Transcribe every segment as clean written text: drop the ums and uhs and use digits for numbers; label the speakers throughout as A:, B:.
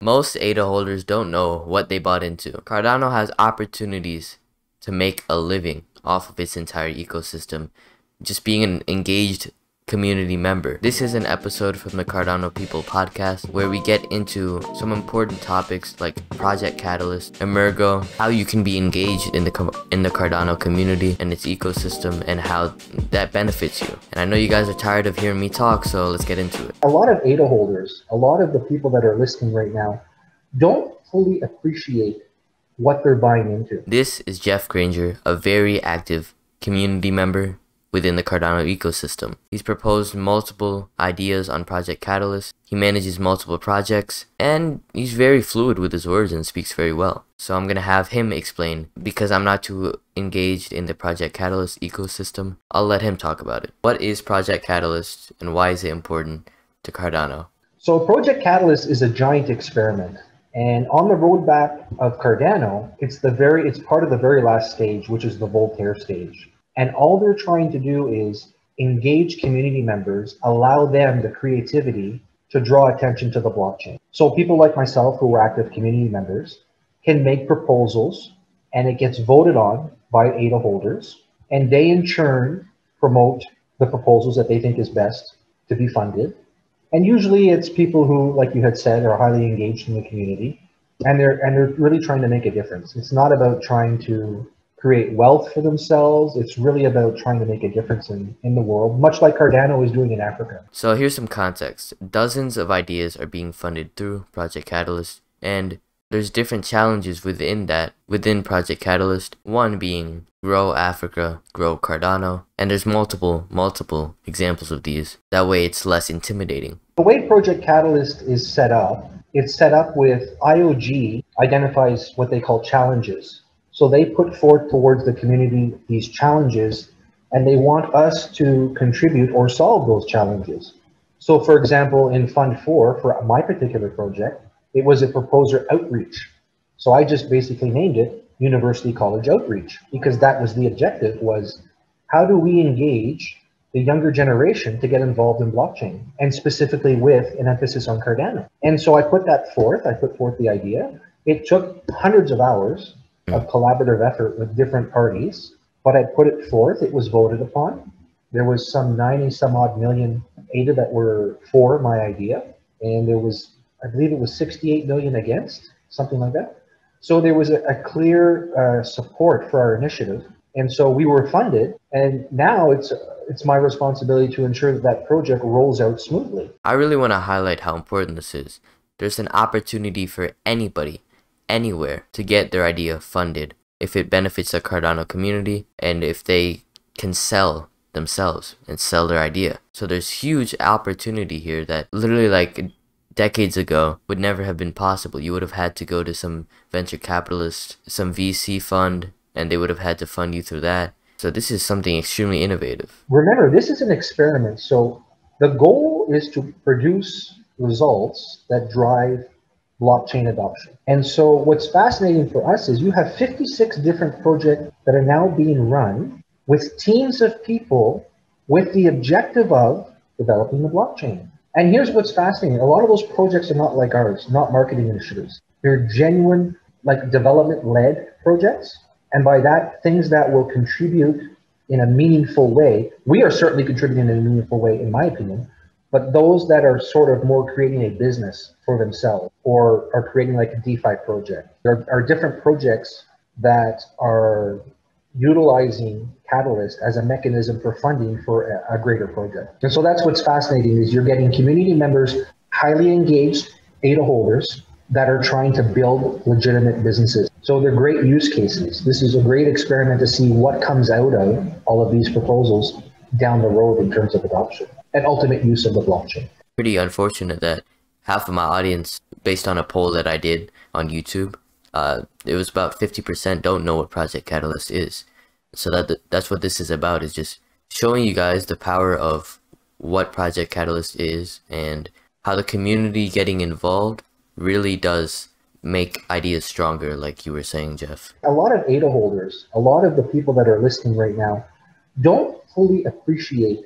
A: Most ADA holders don't know what they bought into. Cardano has opportunities to make a living off of its entire ecosystem, just being an engaged community member. This is an episode from the Cardano People podcast where we get into some important topics like Project Catalyst, Emergo, how you can be engaged in the Cardano community and its ecosystem, and how that benefits you. And I know you guys are tired of hearing me talk, so let's get into it.
B: A lot of ADA holders, a lot of the people that are listening right now, don't fully appreciate what they're buying into.
A: This is Jeff Granger, a very active community member within the Cardano ecosystem. He's proposed multiple ideas on Project Catalyst, he manages multiple projects, and he's very fluid with his words and speaks very well. So I'm going to have him explain, because I'm not too engaged in the Project Catalyst ecosystem. I'll let him talk about it. What is Project Catalyst and why is it important to Cardano?
B: So Project Catalyst is a giant experiment. And on the roadmap of Cardano, it's part of the very last stage, which is the Voltaire stage. And all they're trying to do is engage community members, allow them the creativity to draw attention to the blockchain. So people like myself who are active community members can make proposals, and it gets voted on by ADA holders, and they in turn promote the proposals that they think is best to be funded. And usually it's people who, like you had said, are highly engaged in the community, and they're really trying to make a difference. It's not about trying to create wealth for themselves. It's really about trying to make a difference in the world, much like Cardano is doing in Africa.
A: So here's some context. Dozens of ideas are being funded through Project Catalyst, and there's different challenges within Project Catalyst. One being grow Africa, grow Cardano, and there's multiple examples of these. That way it's less intimidating.
B: The way Project Catalyst is set up, it's set up with IOG identifies what they call challenges. So they put forth towards the community these challenges, and they want us to contribute or solve those challenges. So for example, in Fund 4, for my particular project, it was a proposer outreach. So I just basically named it University College Outreach, because that was the objective, was how do we engage the younger generation to get involved in blockchain, and specifically with an emphasis on Cardano. And so I put forth the idea. It took hundreds of hours of collaborative effort with different parties, but I put it forth, it was voted upon. There was some 90 some odd million ADA that were for my idea, and there was, I believe it was 68 million against, something like that. So there was a clear support for our initiative, and so we were funded, and now it's my responsibility to ensure that that project rolls out smoothly.
A: I really want to highlight how important this is. There's an opportunity for anybody, anywhere, to get their idea funded if it benefits the Cardano community and if they can sell themselves and sell their idea. So there's huge opportunity here that literally like decades ago would never have been possible. You would have had to go to some venture capitalist, some VC fund, and they would have had to fund you through that. So this is something extremely innovative.
B: Remember, this is an experiment. So the goal is to produce results that drive blockchain adoption. And so what's fascinating for us is you have 56 different projects that are now being run with teams of people with the objective of developing the blockchain. And here's what's fascinating. A lot of those projects are not like ours, not marketing initiatives. They're genuine, like development-led projects. And by that, things that will contribute in a meaningful way. We are certainly contributing in a meaningful way, in my opinion. But those that are sort of more creating a business for themselves or are creating like a DeFi project. There are different projects that are utilizing Catalyst as a mechanism for funding for a greater project. And so that's what's fascinating is you're getting community members, highly engaged ADA holders that are trying to build legitimate businesses. So they're great use cases. This is a great experiment to see what comes out of all of these proposals down the road in terms of adoption and ultimate use of the blockchain.
A: Pretty unfortunate that half of my audience, based on a poll that I did on YouTube, it was about 50% don't know what Project Catalyst is. So that's what this is about, is just showing you guys the power of what Project Catalyst is and how the community getting involved really does make ideas stronger, like you were saying, Jeff.
B: A lot of ADA holders, a lot of the people that are listening right now, don't fully appreciate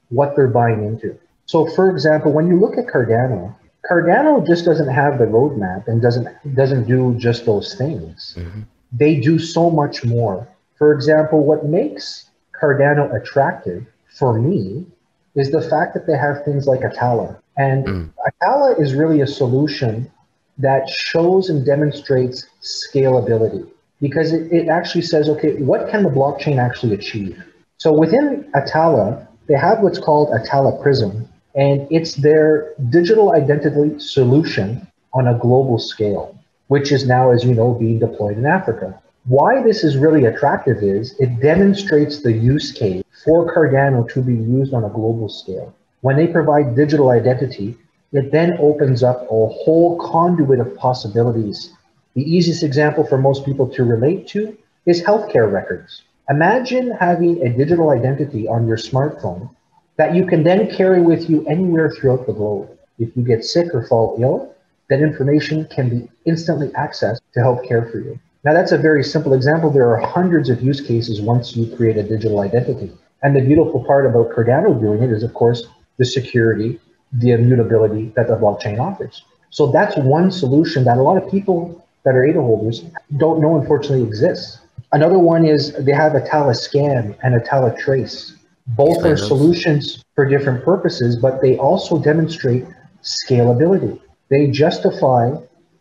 B: what they're buying into. So for example, when you look at Cardano, Cardano just doesn't have the roadmap and doesn't do just those things.
A: Mm-hmm.
B: They do so much more. For example, what makes Cardano attractive for me is the fact that they have things like Atala. And Atala is really a solution that shows and demonstrates scalability because it actually says, okay, what can the blockchain actually achieve? So within Atala, they have what's called Atala Prism, and it's their digital identity solution on a global scale, which is now, as you know, being deployed in Africa. Why this is really attractive is it demonstrates the use case for Cardano to be used on a global scale. When they provide digital identity, it then opens up a whole conduit of possibilities. The easiest example for most people to relate to is healthcare records. Imagine having a digital identity on your smartphone that you can then carry with you anywhere throughout the globe. If you get sick or fall ill, that information can be instantly accessed to help care for you. Now, that's a very simple example. There are hundreds of use cases once you create a digital identity. And the beautiful part about Cardano doing it is, of course, the security, the immutability that the blockchain offers. So that's one solution that a lot of people that are ADA holders don't know, unfortunately, exists. Another one is they have Atala Scan and Atala Trace. Both are solutions for different purposes, but they also demonstrate scalability. They justify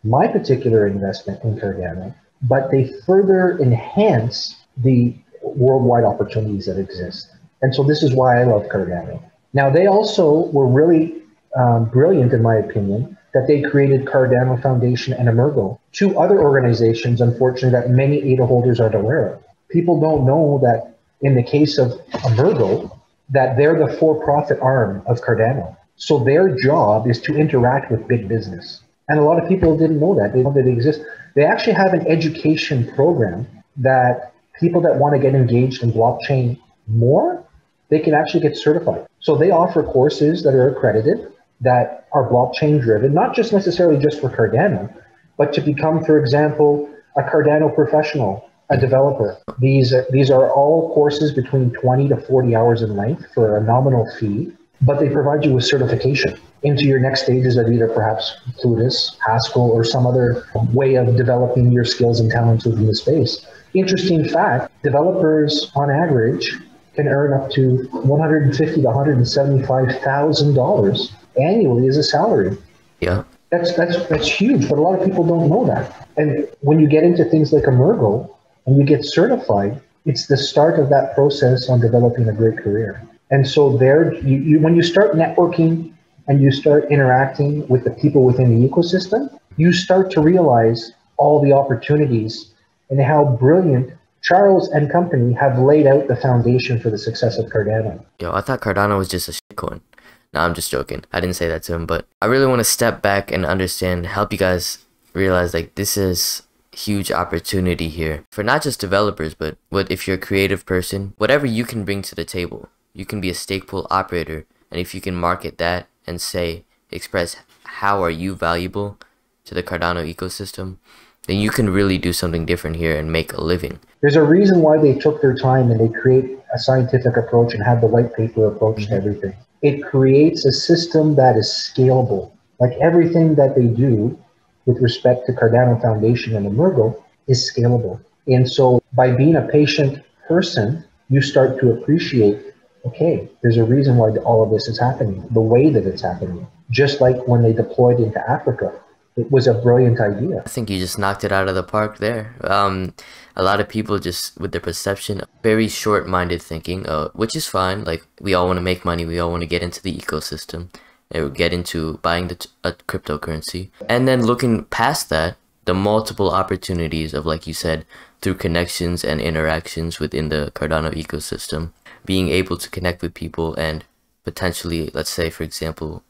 B: my particular investment in Cardano, but they further enhance the worldwide opportunities that exist. And so this is why I love Cardano. Now, they also were really brilliant, in my opinion, that they created Cardano Foundation and Emergo, two other organizations, unfortunately, that many ADA holders aren't aware of. People don't know that in the case of Emergo, that they're the for-profit arm of Cardano. So their job is to interact with big business. And a lot of people didn't know that. They know that they exist. They actually have an education program that people that want to get engaged in blockchain more, they can actually get certified. So they offer courses that are accredited, that are blockchain driven, not just necessarily just for Cardano, but to become, for example, a Cardano professional, a developer. These are all courses between 20 to 40 hours in length for a nominal fee, but they provide you with certification into your next stages of either perhaps Plutus, Haskell, or some other way of developing your skills and talents within the space. Interesting fact, developers on average can earn up to $150,000 to $175,000 annually as a salary.
A: Yeah.
B: That's huge, but a lot of people don't know that. And when you get into things like Emergo and you get certified, it's the start of that process on developing a great career. And so there, when you start networking and you start interacting with the people within the ecosystem, you start to realize all the opportunities and how brilliant Charles and company have laid out the foundation for the success of Cardano.
A: Yo, I thought Cardano was just a shitcoin. No, I'm just joking. I didn't say that to him, but I really want to step back and understand, help you guys realize like this is huge opportunity here for not just developers, but if you're a creative person, whatever you can bring to the table. You can be a stake pool operator, and if you can market that and say, express how are you valuable to the Cardano ecosystem, then you can really do something different here and make a living.
B: There's a reason why they took their time and they create a scientific approach and have the white paper approach to everything. It creates a system that is scalable. Like everything that they do with respect to Cardano Foundation and Emergo is scalable. And so by being a patient person, you start to appreciate, okay, there's a reason why all of this is happening, the way that it's happening. Just like when they deployed into Africa, it was a brilliant idea.
A: I think you just knocked it out of the park there. A lot of people just, with their perception, very short-minded thinking, which is fine. Like, we all want to make money. We all want to get into the ecosystem and get into buying a cryptocurrency. And then looking past that, the multiple opportunities of, like you said, through connections and interactions within the Cardano ecosystem, being able to connect with people and potentially, let's say, for example,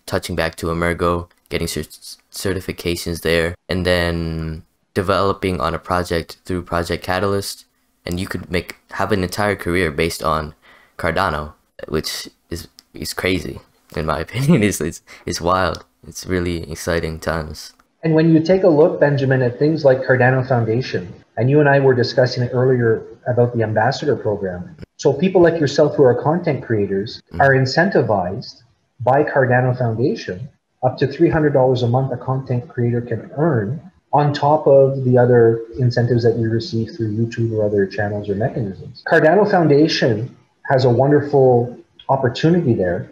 A: touching back to Emergo, getting certifications there, and then developing on a project through Project Catalyst, and you could have an entire career based on Cardano, which is crazy in my opinion. It's wild. It's really exciting times.
B: And when you take a look, Benjamin, at things like Cardano Foundation, and you and I were discussing it earlier about the ambassador program. So people like yourself who are content creators are incentivized by Cardano Foundation up to $300 a month a content creator can earn on top of the other incentives that you receive through YouTube or other channels or mechanisms. Cardano Foundation has a wonderful opportunity there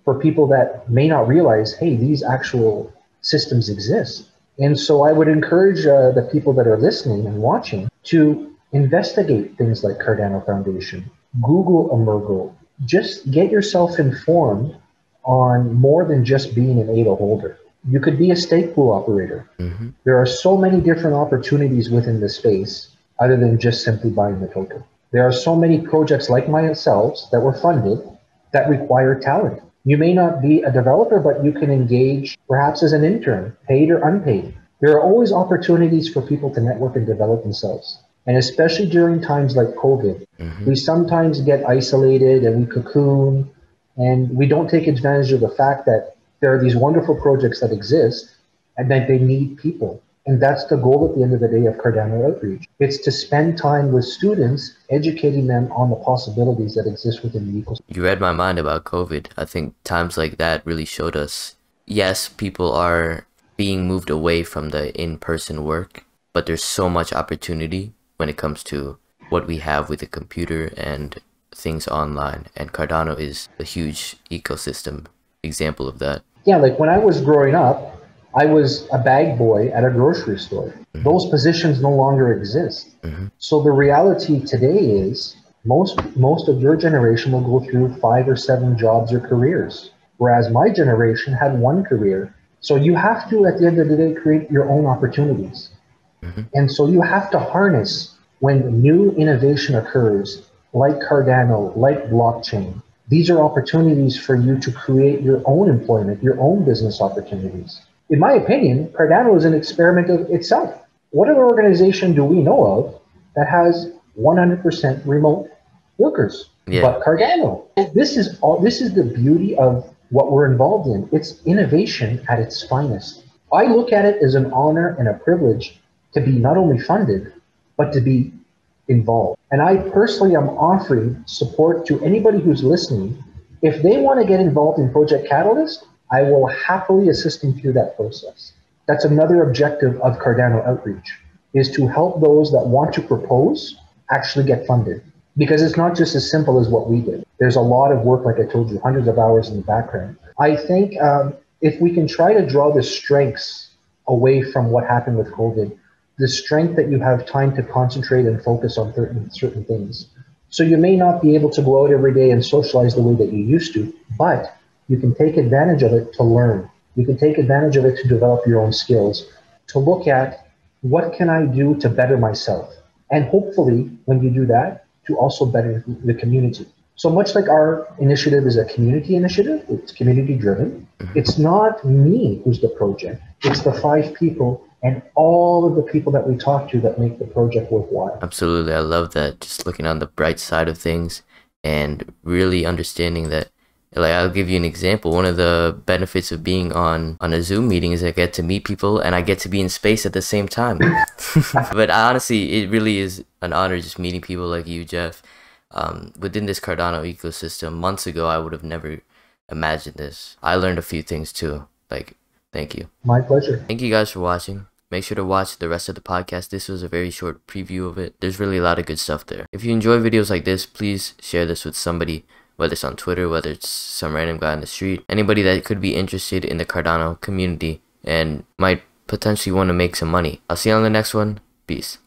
B: for people that may not realize, hey, these actual systems exist. And so I would encourage the people that are listening and watching to investigate things like Cardano Foundation, Google Emergo. Just get yourself informed on more than just being an ADA holder. You could be a stake pool operator. There are so many different opportunities within the space other than just simply buying the token. There are so many projects like myself that were funded that require talent. You may not be a developer, but you can engage perhaps as an intern, paid or unpaid. There are always opportunities for people to network and develop themselves. And especially during times like COVID, we sometimes get isolated and we cocoon, and we don't take advantage of the fact that there are these wonderful projects that exist and that they need people. And that's the goal at the end of the day of Cardano Outreach. It's to spend time with students, educating them on the possibilities that exist within the ecosystem.
A: You read my mind about COVID. I think times like that really showed us, yes, people are being moved away from the in-person work, but there's so much opportunity when it comes to what we have with the computer and things online. And Cardano is a huge ecosystem example of that.
B: Yeah, like when I was growing up, I was a bag boy at a grocery store. Those positions no longer exist. So the reality today is most of your generation will go through 5 or 7 jobs or careers, whereas my generation had one career. So you have to, at the end of the day, create your own opportunities. And so you have to harness when new innovation occurs, like Cardano, like blockchain. These are opportunities for you to create your own employment, your own business opportunities. In my opinion, Cardano is an experiment of itself. What other organization do we know of that has 100% remote workers? But Cardano. This is the beauty of what we're involved in. It's innovation at its finest. I look at it as an honor and a privilege to be not only funded, but to be involved. And I personally am offering support to anybody who's listening. If they want to get involved in Project Catalyst, I will happily assist them through that process. That's another objective of Cardano Outreach, is to help those that want to propose actually get funded. Because it's not just as simple as what we did. There's a lot of work, like I told you, hundreds of hours in the background. I think if we can try to draw the strengths away from what happened with COVID, the strength that you have time to concentrate and focus on certain things. So you may not be able to go out every day and socialize the way that you used to, but you can take advantage of it to learn. You can take advantage of it to develop your own skills, to look at what can I do to better myself. And hopefully, when you do that, to also better the community. So much like our initiative is a community initiative, it's community driven. It's not me who's the project. It's the 5 people and all of the people that we talk to that make the project worthwhile.
A: Absolutely. I love that. Just looking on the bright side of things and really understanding that, like, I'll give you an example. One of the benefits of being on a Zoom meeting is I get to meet people and I get to be in space at the same time. But honestly, it really is an honor just meeting people like you, Jeff. Within this Cardano ecosystem, months ago, I would have never imagined this. I learned a few things too. Like, thank you.
B: My pleasure.
A: Thank you guys for watching. Make sure to watch the rest of the podcast. This was a very short preview of it. There's really a lot of good stuff there. If you enjoy videos like this, please share this with somebody, whether it's on Twitter, whether it's some random guy on the street, anybody that could be interested in the Cardano community and might potentially want to make some money. I'll see you on the next one. Peace.